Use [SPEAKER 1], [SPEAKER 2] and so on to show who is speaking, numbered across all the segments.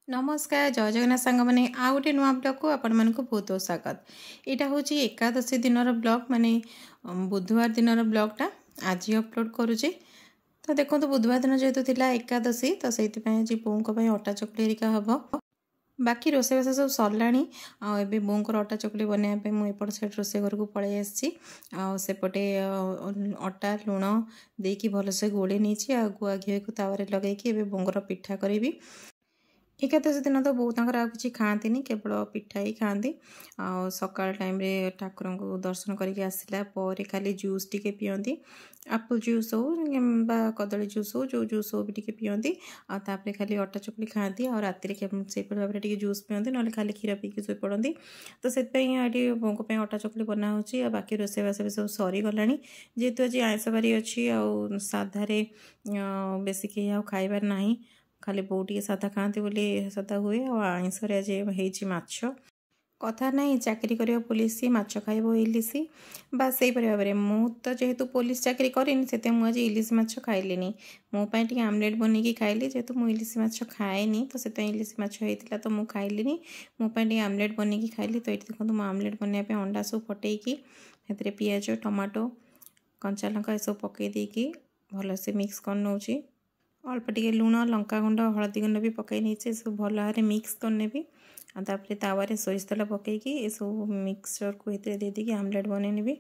[SPEAKER 1] नमस्कार जय जगन्नाथ सांग मैंने आउ गोटे नुआ ब्लॉग को आपण मानक बहुत बहुत स्वागत। यहाँ हूँ एकादशी दिन ब्लॉग माने बुधवार दिन ब्लॉगटा आज अपलोड करुचे। तो देखो बुधवार दिन जेहेतु थिला एकादशी तो से आज बों अटा चकली हेरिका हम बाकी रोषेबास सब सरला आबे बोंकर अटा चकली बनवाई मुझे साइड रोषे घर को पलि आसपटे अटा लुण देकी भलसे गोड़े नहीं गुआ घी को तावे लगे बोंगर पिठा करी। एकादशी दिन तो बहुत किसी खाती केवल पिठा ही खाती। सकाल टाइम रे ठाकुर को दर्शन करके आसला पर खाली जूस टिके पियंती एप्पल जूस हो कदली जूस हो जो जूस हो भी पियंती आपर खाली अटा चकली खाती और राति से भाव में जूस पियंती ना खाली क्षीर पीकी शोई पड़ती। तो से बों अटा चकली बना हो बाकी रोषेबास भी सब सरीगला जेहेतु आज आइंस बारी अच्छी साधारे बेसी कहीं आ खाइबार ना खाली बो टे सादा खाती बोली सादा हुए आइंस आज माछ कथा ना चाकरी कर पुलिस माछ खाइब इलिश बास से भाव में मु तो जेहेतु पुलिस चाकरी करेनि से मुझे इलिश माछ खाइलिनी मोपाई आमलेट बनई खाइली जेहेतु मुझे इलिश माछ खाएनि तो से इलिश माछ होता तो मुझे खाइलिनी मोपाई आमलेट बनई खाइली। तो ये देखो मुझे आमलेट बनवाई अंडा सब फटैकी पियाज टमाटो कंचा लंका ये सब पकई देकी भलसे मिक्स कर नौची अल्प टिके लुण लंका गुंड हलदी गुंड भी पकई नहीं सब भल भाव मिक्स करनेबी तापर तावारे सोरिष तेल पकईकी ये सब मिक्सचर को दे देकी आमलेट बनईनेबी।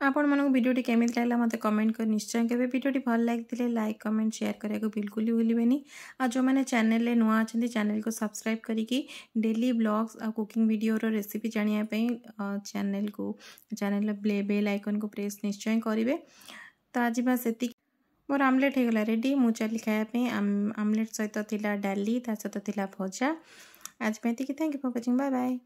[SPEAKER 1] आपण मानक वीडियोटी केमिति लागला मते कमेंट कर निश्चय केबे वीडियोटी भल लागिथिले लाइक कमेंट शेयर करिया को बिल्कुल ही भूलिबेनी। आ जो माने चैनल ले नुआ अछंती चैनल को सब्सक्राइब करिकी डेली ब्लॉग्स आ कुकिंग वीडियो रो रेसिपी जानिया पई चैनल बेल आइकन को प्रेस निश्चय करिवे। तो आज बस एति मोर आमलेट हेगला रेडी मु चली खाया पे आमलेट सहित थिला डाली ता सहित थिला भजा आज पे एति thank you for watching bye bye.